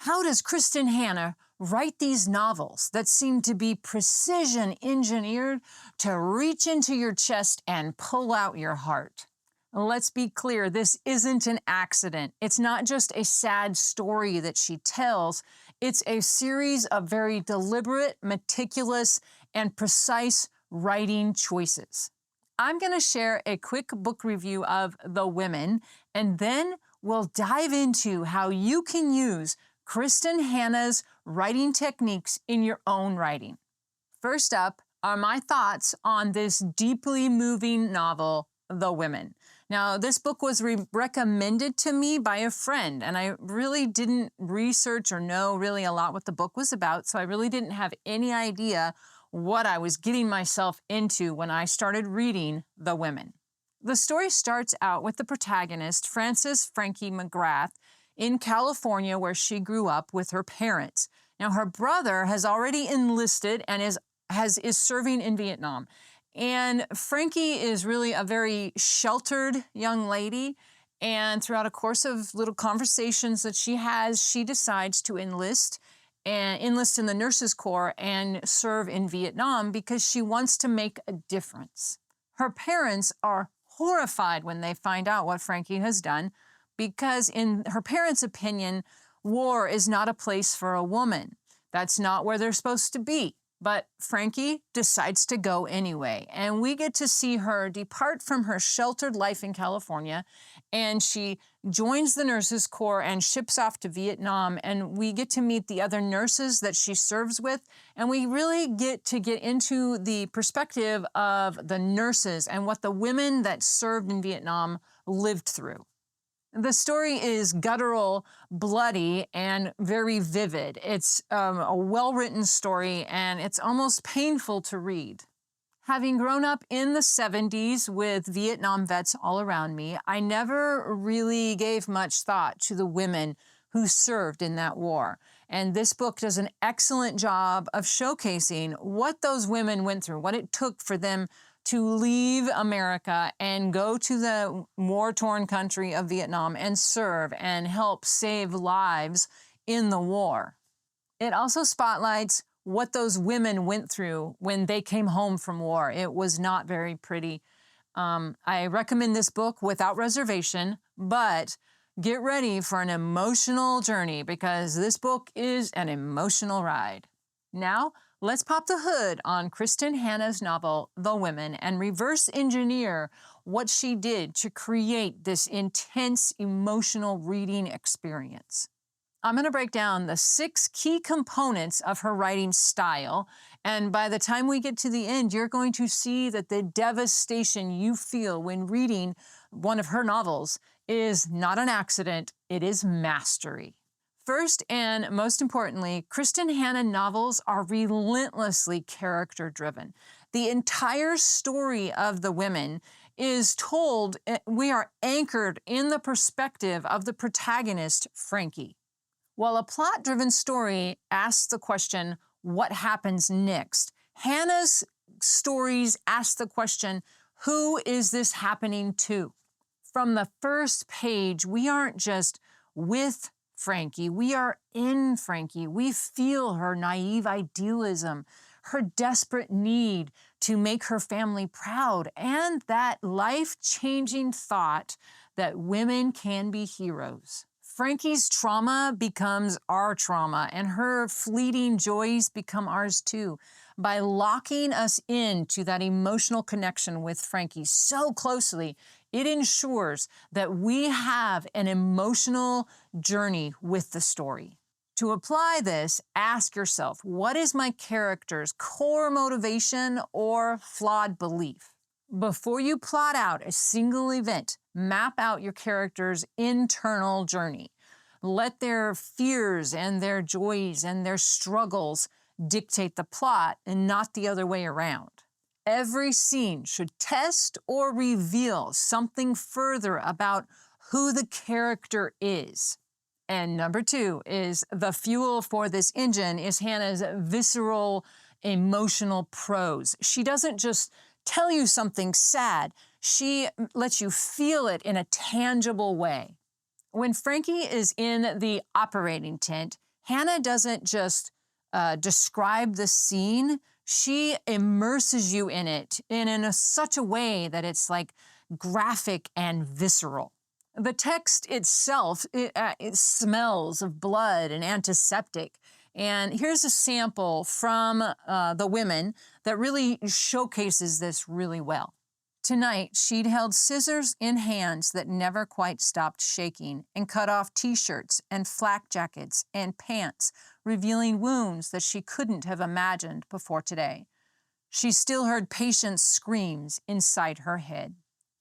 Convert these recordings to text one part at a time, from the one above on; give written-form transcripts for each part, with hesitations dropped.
How does Kristin Hannah write these novels that seem to be precision engineered to reach into your chest and pull out your heart? Let's be clear, this isn't an accident. It's not just a sad story that she tells. It's a series of very deliberate, meticulous, and precise writing choices. I'm going to share a quick book review of The Women, and then we'll dive into how you can use Kristin Hannah's writing techniques in your own writing. First up are my thoughts on this deeply moving novel, The Women. Now, this book was recommended to me by a friend, and I really didn't research or know really a lot what the book was about, so I really didn't have any idea what I was getting myself into when I started reading The Women. The story starts out with the protagonist, Frances Frankie McGrath, in California, where she grew up with her parents. Now, her brother has already enlisted and is serving in Vietnam. And Frankie is really a very sheltered young lady. And throughout a course of little conversations that she has, she decides to enlist in the Nurses Corps and serve in Vietnam because she wants to make a difference. Her parents are horrified when they find out what Frankie has done because in her parents' opinion, war is not a place for a woman. That's not where they're supposed to be. But Frankie decides to go anyway, and we get to see her depart from her sheltered life in California, and she joins the Nurses Corps and ships off to Vietnam, and we get to meet the other nurses that she serves with, and we really get into the perspective of the nurses and what the women that served in Vietnam lived through. The story is guttural, bloody, and very vivid. It's a well-written story, and it's almost painful to read. Having grown up in the 70s with Vietnam vets all around me, I never really gave much thought to the women who served in that war. And this book does an excellent job of showcasing what those women went through, what it took for them to leave America and go to the war-torn country of Vietnam and serve and help save lives in the war. It also spotlights what those women went through when they came home from war. It was not very pretty. I recommend this book without reservation, but get ready for an emotional journey because this book is an emotional ride. Now, let's pop the hood on Kristin Hannah's novel, The Women, and reverse engineer what she did to create this intense emotional reading experience. I'm going to break down the 6 key components of her writing style, and by the time we get to the end, you're going to see that the devastation you feel when reading one of her novels is not an accident, it is mastery. First and most importantly, Kristin Hannah novels are relentlessly character-driven. The entire story of The Women is told, we are anchored in the perspective of the protagonist, Frankie. While a plot-driven story asks the question, what happens next? Hannah's stories ask the question, who is this happening to? From the first page, we aren't just with Frankie, we are in Frankie. We feel her naive idealism, her desperate need to make her family proud, and that life-changing thought that women can be heroes. Frankie's trauma becomes our trauma, and her fleeting joys become ours too. By locking us into that emotional connection with Frankie so closely, it ensures that we have an emotional journey with the story. To apply this, ask yourself, what is my character's core motivation or flawed belief? Before you plot out a single event, map out your character's internal journey. Let their fears and their joys and their struggles dictate the plot and not the other way around. Every scene should test or reveal something further about who the character is. And number 2 is the fuel for this engine is Hannah's visceral, emotional prose. She doesn't just tell you something sad. She lets you feel it in a tangible way. When Frankie is in the operating tent, Hannah doesn't just describe the scene, she immerses you in it and in such a way that it's like graphic and visceral. The text itself, it smells of blood and antiseptic. And here's a sample from The Women that really showcases this really well. Tonight, she'd held scissors in hands that never quite stopped shaking and cut off t-shirts and flak jackets and pants, revealing wounds that she couldn't have imagined before today. She still heard Patient's screams inside her head.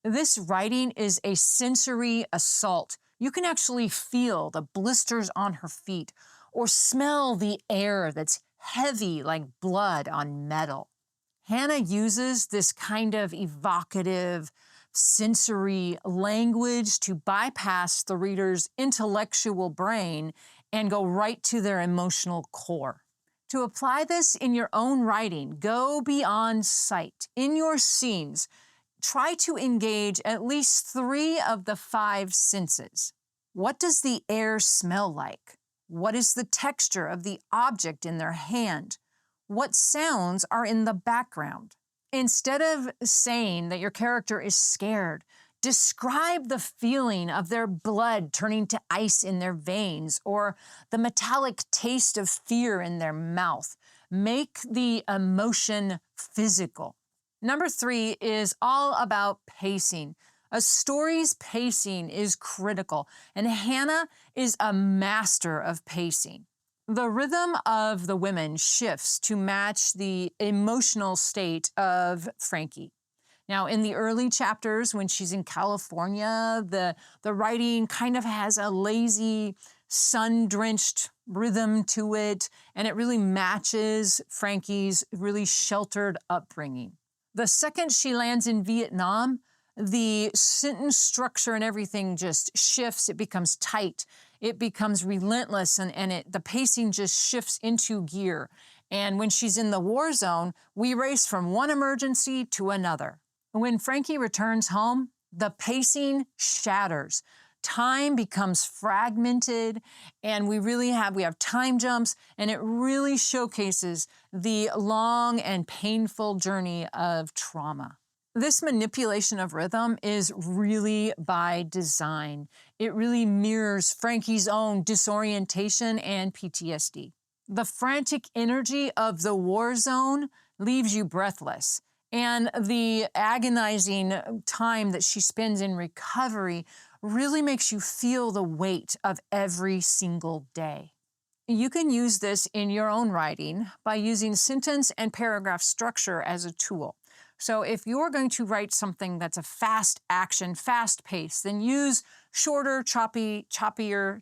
This writing is a sensory assault. You can actually feel the blisters on her feet or smell the air that's heavy like blood on metal. Hannah uses this kind of evocative, sensory language to bypass the reader's intellectual brain and go right to their emotional core. To apply this in your own writing, go beyond sight. In your scenes, try to engage at least 3 of the 5 senses. What does the air smell like? What is the texture of the object in their hand? What sounds are in the background? Instead of saying that your character is scared, describe the feeling of their blood turning to ice in their veins or the metallic taste of fear in their mouth. Make the emotion physical. Number 3 is all about pacing. A story's pacing is critical, and Hannah is a master of pacing. The rhythm of The Women shifts to match the emotional state of Frankie. Now, in the early chapters, when she's in California, the writing kind of has a lazy, sun-drenched rhythm to it, and it really matches Frankie's really sheltered upbringing. The second she lands in Vietnam, the sentence structure and everything just shifts. It becomes tight. It becomes relentless, and the pacing just shifts into gear. And when she's in the war zone, we race from one emergency to another. When Frankie returns home, the pacing shatters. Time becomes fragmented, and we have time jumps, and it really showcases the long and painful journey of trauma. This manipulation of rhythm is really by design. It really mirrors Frankie's own disorientation and PTSD. The frantic energy of the war zone leaves you breathless, and the agonizing time that she spends in recovery really makes you feel the weight of every single day. You can use this in your own writing by using sentence and paragraph structure as a tool. So if you're going to write something that's a fast action, fast pace, then use shorter, choppier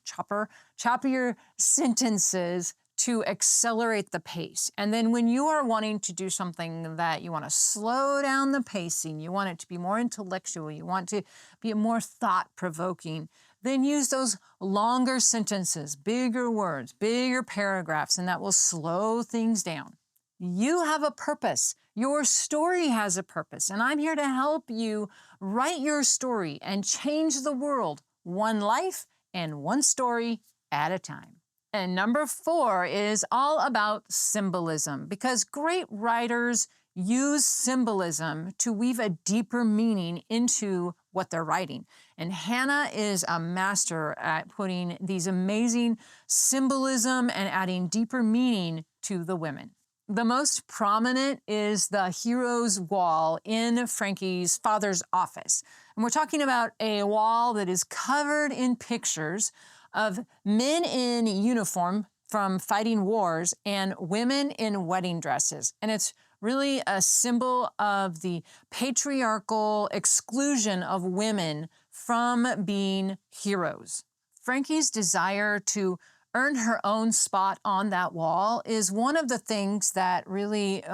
sentences to accelerate the pace. And then when you are wanting to do something that you want to slow down the pacing, you want it to be more intellectual, you want to be more thought-provoking, then use those longer sentences, bigger words, bigger paragraphs, and that will slow things down. You have a purpose. Your story has a purpose, and I'm here to help you write your story and change the world, one life and one story at a time. And number 4 is all about symbolism, because great writers use symbolism to weave a deeper meaning into what they're writing. And Hannah is a master at putting these amazing symbolism and adding deeper meaning to The Women. The most prominent is the hero's wall in Frankie's father's office. And we're talking about a wall that is covered in pictures of men in uniform from fighting wars and women in wedding dresses. And it's really a symbol of the patriarchal exclusion of women from being heroes. Frankie's desire to earn her own spot on that wall is one of the things that really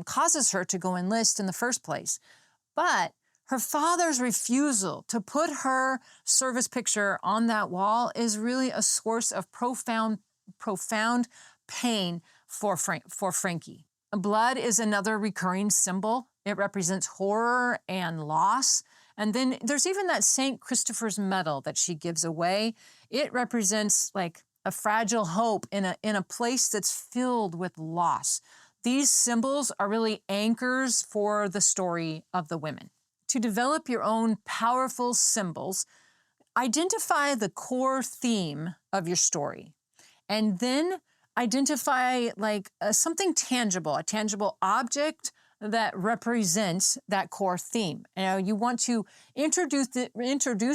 causes her to go enlist in the first place. But her father's refusal to put her service picture on that wall is really a source of profound pain for Frankie. Blood is another recurring symbol. It represents horror and loss. And then there's even that St. Christopher's medal that she gives away. It represents like a fragile hope in a place that's filled with loss. These symbols are really anchors for the story of the women. To develop your own powerful symbols, identify the core theme of your story, and then identify something tangible, a tangible object that represents that core theme. You want to introduce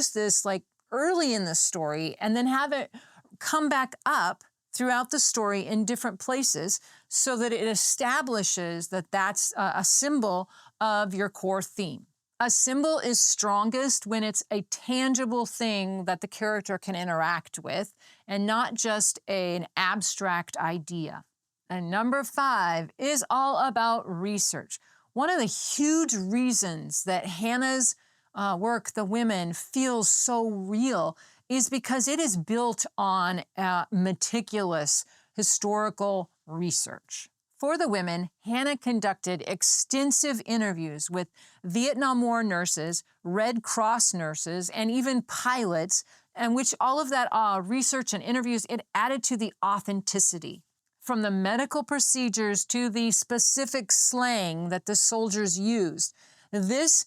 this like early in the story, and then have it come back up throughout the story in different places, so that it establishes that that's a symbol of your core theme. A symbol is strongest when it's a tangible thing that the character can interact with, and not just an abstract idea. And number 5 is all about research. One of the huge reasons that Hannah's work, The Women, feels so real is because it is built on meticulous historical research. For The Women, Hannah conducted extensive interviews with Vietnam War nurses, Red Cross nurses, and even pilots, and which all of that research and interviews, it added to the authenticity. From the medical procedures to the specific slang that the soldiers used, this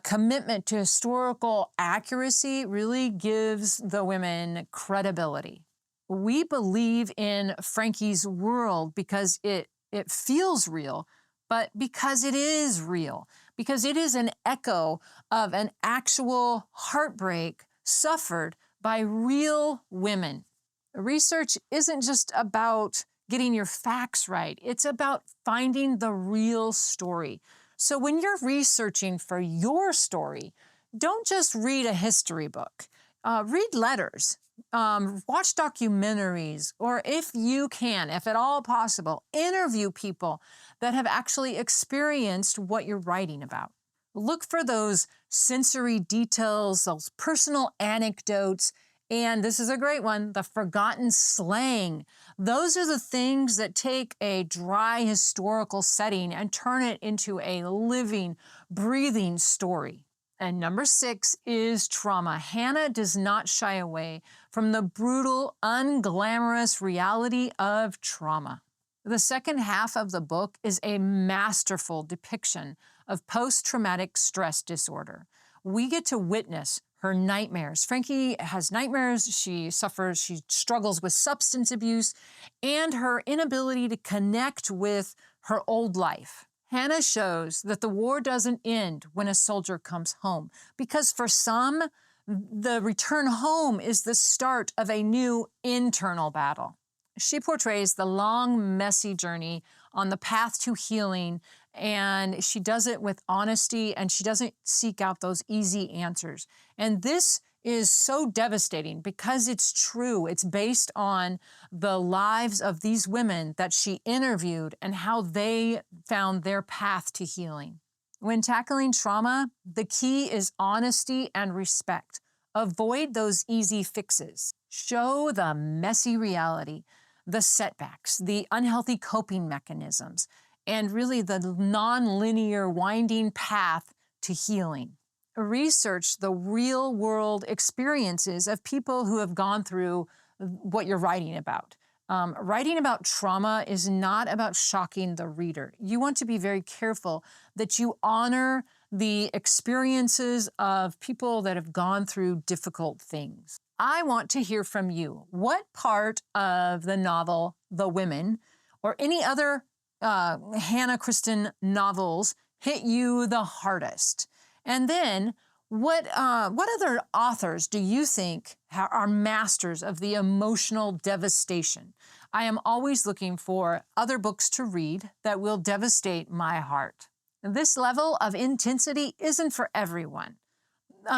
commitment to historical accuracy really gives The Women credibility. We believe in Frankie's world because it feels real, but because it is real, because it is an echo of an actual heartbreak suffered by real women. Research isn't just about getting your facts right. It's about finding the real story. So when you're researching for your story, don't just read a history book. Read letters, watch documentaries, or if you can, if at all possible, interview people that have actually experienced what you're writing about. Look for those sensory details, those personal anecdotes, and this is a great one, the forgotten slang. Those are the things that take a dry historical setting and turn it into a living, breathing story. And number 6 is trauma. Hannah does not shy away from the brutal, unglamorous reality of trauma. The second half of the book is a masterful depiction of post-traumatic stress disorder. We get to witness her nightmares. Frankie has nightmares, she struggles with substance abuse, and her inability to connect with her old life. Hannah shows that the war doesn't end when a soldier comes home, because for some, the return home is the start of a new internal battle. She portrays the long, messy journey on the path to healing, and she does it with honesty, and she doesn't seek out those easy answers. And this is so devastating because it's true. It's based on the lives of these women that she interviewed and how they found their path to healing. When tackling trauma, the key is honesty and respect. Avoid those easy fixes. Show the messy reality, the setbacks, the unhealthy coping mechanisms, and really the non-linear winding path to healing. Research the real-world experiences of people who have gone through what you're writing about. Writing about trauma is not about shocking the reader. You want to be very careful that you honor the experiences of people that have gone through difficult things. I want to hear from you. What part of the novel, The Women, or any other Hannah Kristin novels hit you the hardest? And then, what other authors do you think are masters of the emotional devastation? I am always looking for other books to read that will devastate my heart. This level of intensity isn't for everyone.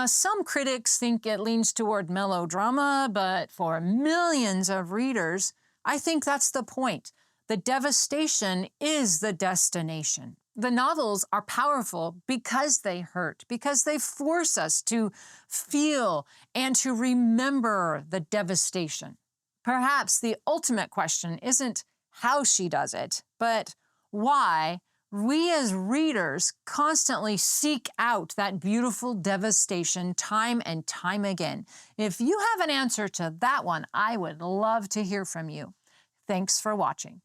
Some critics think it leans toward melodrama, but for millions of readers, I think that's the point. The devastation is the destination. The novels are powerful because they hurt, because they force us to feel and to remember the devastation. Perhaps the ultimate question isn't how she does it, but why, We as readers constantly seek out that beautiful devastation time and time again. If you have an answer to that one, I would love to hear from you. Thanks for watching.